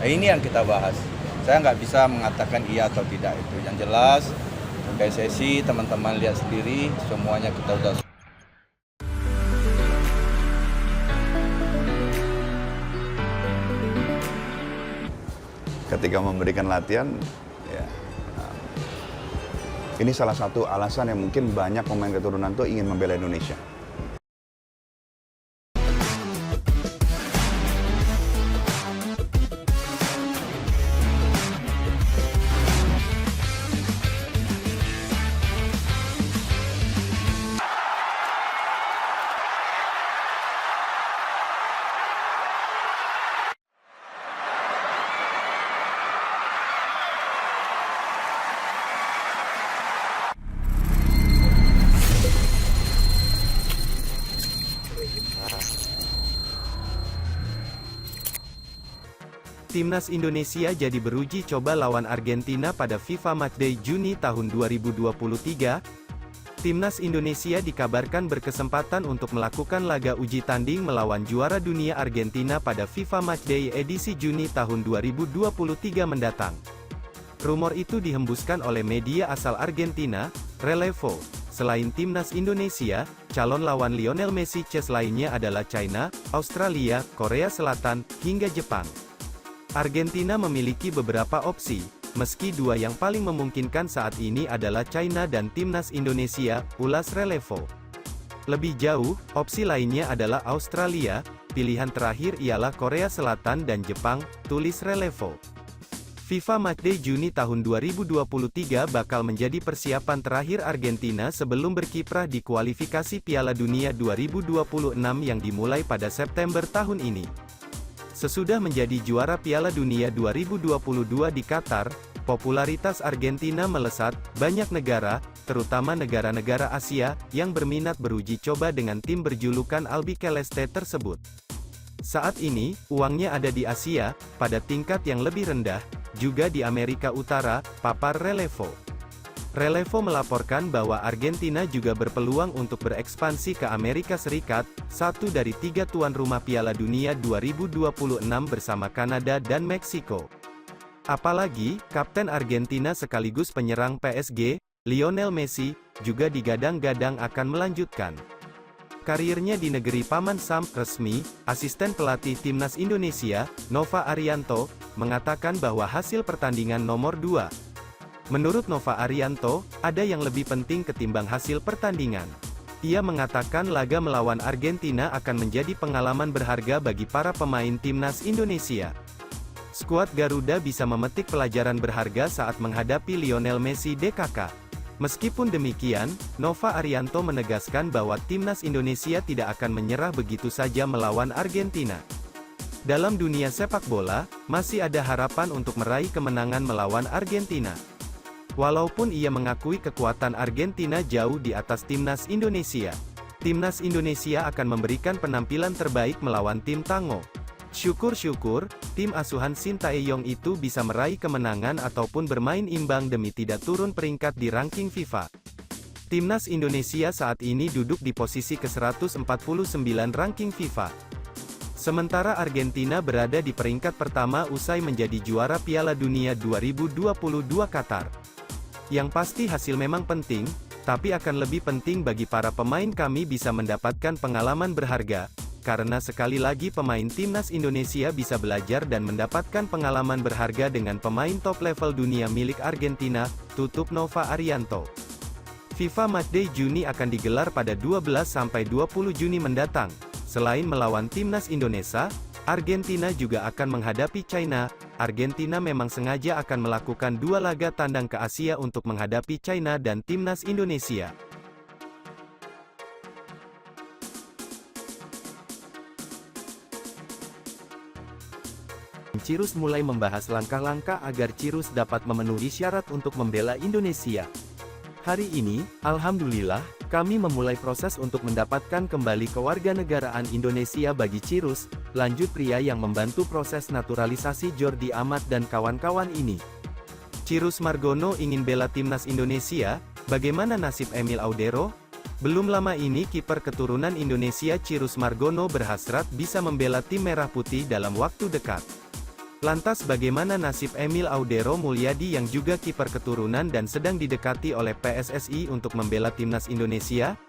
Nah, ini yang kita bahas. Saya nggak bisa mengatakan iya atau tidak itu. Yang jelas, PSSI teman-teman lihat sendiri, semuanya kita udah. Ketika memberikan latihan, ya, ini salah satu alasan yang mungkin banyak pemain keturunan tuh ingin membela Indonesia. Timnas Indonesia jadi beruji coba lawan Argentina pada FIFA Matchday Juni tahun 2023. Timnas Indonesia dikabarkan berkesempatan untuk melakukan laga uji tanding melawan juara dunia Argentina pada FIFA Matchday edisi Juni tahun 2023 mendatang. Rumor itu dihembuskan oleh media asal Argentina, Relevo. Selain Timnas Indonesia, calon lawan Lionel Messi lainnya adalah China, Australia, Korea Selatan, hingga Jepang. Argentina memiliki beberapa opsi, meski dua yang paling memungkinkan saat ini adalah China dan Timnas Indonesia, ulas Relevo. Lebih jauh, opsi lainnya adalah Australia, pilihan terakhir ialah Korea Selatan dan Jepang, tulis Relevo. FIFA Matchday Juni tahun 2023 bakal menjadi persiapan terakhir Argentina sebelum berkiprah di kualifikasi Piala Dunia 2026 yang dimulai pada September tahun ini. Sesudah menjadi juara Piala Dunia 2022 di Qatar, popularitas Argentina melesat. Banyak negara, terutama negara-negara Asia, yang berminat beruji coba dengan tim berjulukan Albiceleste tersebut. Saat ini, uangnya ada di Asia, pada tingkat yang lebih rendah, juga di Amerika Utara, papar Relevo. Relevo melaporkan bahwa Argentina juga berpeluang untuk berekspansi ke Amerika Serikat, satu dari tiga tuan rumah Piala Dunia 2026 bersama Kanada dan Meksiko. Apalagi, Kapten Argentina sekaligus penyerang PSG, Lionel Messi, juga digadang-gadang akan melanjutkan karirnya di negeri Paman Sam. Resmi, asisten pelatih Timnas Indonesia, Nova Arianto, mengatakan bahwa hasil pertandingan nomor 2. Menurut Nova Arianto, ada yang lebih penting ketimbang hasil pertandingan. Ia mengatakan laga melawan Argentina akan menjadi pengalaman berharga bagi para pemain Timnas Indonesia. Skuad Garuda bisa memetik pelajaran berharga saat menghadapi Lionel Messi DKK. Meskipun demikian, Nova Arianto menegaskan bahwa Timnas Indonesia tidak akan menyerah begitu saja melawan Argentina. Dalam dunia sepak bola, masih ada harapan untuk meraih kemenangan melawan Argentina. Walaupun ia mengakui kekuatan Argentina jauh di atas Timnas Indonesia, Timnas Indonesia akan memberikan penampilan terbaik melawan tim Tango. Syukur-syukur, tim asuhan Sintayong itu bisa meraih kemenangan ataupun bermain imbang demi tidak turun peringkat di ranking FIFA. Timnas Indonesia saat ini duduk di posisi ke-149 ranking FIFA. Sementara Argentina berada di peringkat pertama usai menjadi juara Piala Dunia 2022 Qatar. Yang pasti hasil memang penting, tapi akan lebih penting bagi para pemain kami bisa mendapatkan pengalaman berharga, karena sekali lagi pemain Timnas Indonesia bisa belajar dan mendapatkan pengalaman berharga dengan pemain top level dunia milik Argentina, tutup Nova Arianto. FIFA Matchday Juni akan digelar pada 12-20 Juni mendatang. Selain melawan Timnas Indonesia, Argentina juga akan menghadapi China. Argentina memang sengaja akan melakukan dua laga tandang ke Asia untuk menghadapi China dan Timnas Indonesia. Cirus mulai membahas langkah-langkah agar Cirus dapat memenuhi syarat untuk membela Indonesia. Hari ini, alhamdulillah, kami memulai proses untuk mendapatkan kembali kewarganegaraan Indonesia bagi Cirus, lanjut pria yang membantu proses naturalisasi Jordi Amat dan kawan-kawan ini. Cirus Margono ingin bela timnas Indonesia, bagaimana nasib Emil Audero? Belum lama ini kiper keturunan Indonesia Cirus Margono berhasrat bisa membela tim merah putih dalam waktu dekat. Lantas bagaimana nasib Emil Audero Mulyadi yang juga kiper keturunan dan sedang didekati oleh PSSI untuk membela timnas Indonesia?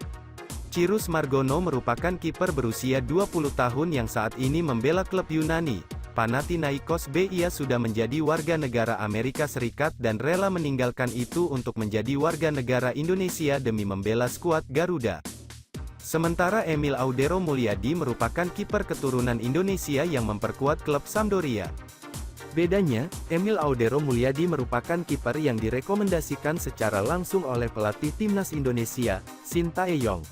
Cyrus Margono merupakan kiper berusia 20 tahun yang saat ini membela klub Yunani, Panathinaikos B. Ia sudah menjadi warga negara Amerika Serikat dan rela meninggalkan itu untuk menjadi warga negara Indonesia demi membela skuad Garuda. Sementara Emil Audero Mulyadi merupakan kiper keturunan Indonesia yang memperkuat klub Sampdoria. Bedanya, Emil Audero Mulyadi merupakan kiper yang direkomendasikan secara langsung oleh pelatih timnas Indonesia, Sintayong.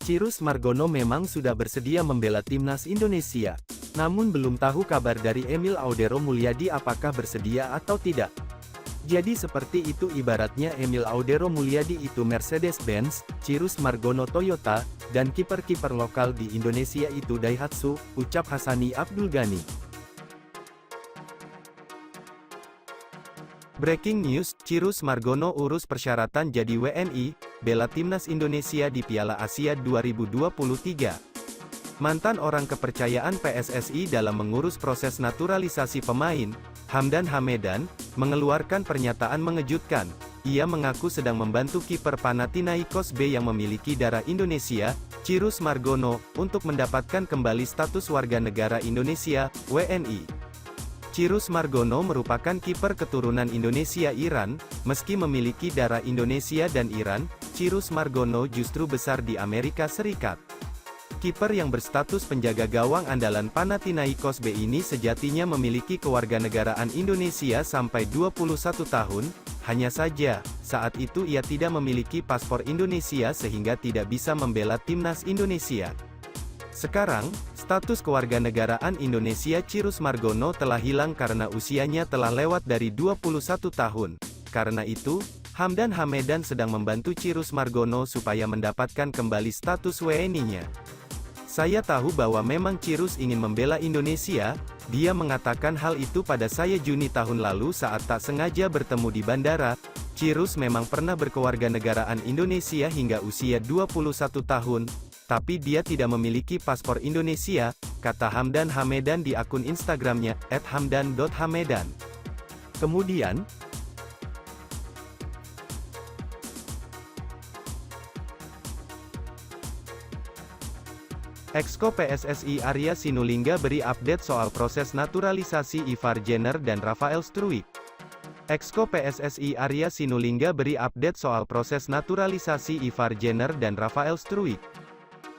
Cyrus Margono memang sudah bersedia membela timnas Indonesia, namun belum tahu kabar dari Emil Audero Mulyadi apakah bersedia atau tidak. Jadi seperti itu ibaratnya Emil Audero Mulyadi itu Mercedes-Benz, Cyrus Margono Toyota, dan kiper-kiper lokal di Indonesia itu Daihatsu, ucap Hassani Abdul Ghani. Breaking news, Cyrus Margono urus persyaratan jadi WNI, bela timnas Indonesia di Piala Asia 2023. Mantan orang kepercayaan PSSI dalam mengurus proses naturalisasi pemain, Hamdan Hamedan, mengeluarkan pernyataan mengejutkan. Ia mengaku sedang membantu kiper Panathinaikos B yang memiliki darah Indonesia, Cyrus Margono, untuk mendapatkan kembali status warga negara Indonesia, WNI. Cyrus Margono merupakan kiper keturunan Indonesia-Iran, meski memiliki darah Indonesia dan Iran, Cyrus Margono justru besar di Amerika Serikat. Kiper yang berstatus penjaga gawang andalan Panathinaikos B ini sejatinya memiliki kewarganegaraan Indonesia sampai 21 tahun, hanya saja, saat itu ia tidak memiliki paspor Indonesia sehingga tidak bisa membela timnas Indonesia. Sekarang, status kewarganegaraan Indonesia Cyrus Margono telah hilang karena usianya telah lewat dari 21 tahun. Karena itu, Hamdan Hamedan sedang membantu Cyrus Margono supaya mendapatkan kembali status WNI-nya. Saya tahu bahwa memang Cyrus ingin membela Indonesia, dia mengatakan hal itu pada saya Juni tahun lalu saat tak sengaja bertemu di bandara. Cyrus memang pernah berkewarganegaraan Indonesia hingga usia 21 tahun. Tapi dia tidak memiliki paspor Indonesia, kata Hamdan Hamedan di akun Instagramnya, @hamdan.hamedan. Kemudian, Exco PSSI Arya Sinulinga beri update soal proses naturalisasi Ivar Jenner dan Rafael Struijk. Exco PSSI Arya Sinulinga beri update soal proses naturalisasi Ivar Jenner dan Rafael Struijk.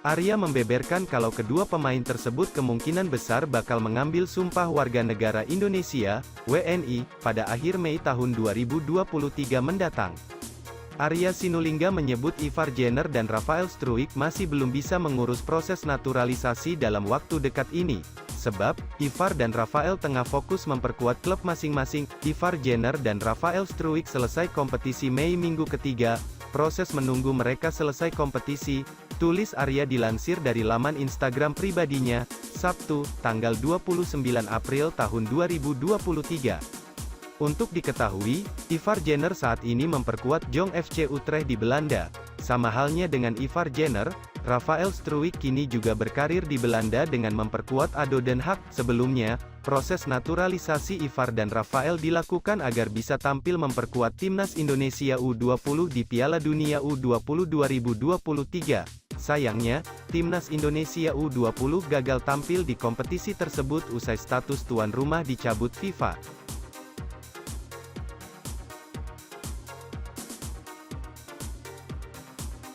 Arya membeberkan kalau kedua pemain tersebut kemungkinan besar bakal mengambil sumpah warga negara Indonesia, WNI, pada akhir Mei tahun 2023 mendatang. Arya Sinulinga menyebut Ivar Jenner dan Rafael Struijk masih belum bisa mengurus proses naturalisasi dalam waktu dekat ini, sebab Ivar dan Rafael tengah fokus memperkuat klub masing-masing. Ivar Jenner dan Rafael Struijk selesai kompetisi Mei minggu ketiga, proses menunggu mereka selesai kompetisi, tulis Arya dilansir dari laman Instagram pribadinya, Sabtu, tanggal 29 April tahun 2023. Untuk diketahui, Ivar Jenner saat ini memperkuat Jong FC Utrecht di Belanda. Sama halnya dengan Ivar Jenner, Rafael Struijk kini juga berkarir di Belanda dengan memperkuat ADO Den Haag. Sebelumnya, proses naturalisasi Ivar dan Rafael dilakukan agar bisa tampil memperkuat timnas Indonesia U20 di Piala Dunia U20 2023. Sayangnya, timnas Indonesia U20 gagal tampil di kompetisi tersebut usai status tuan rumah dicabut FIFA.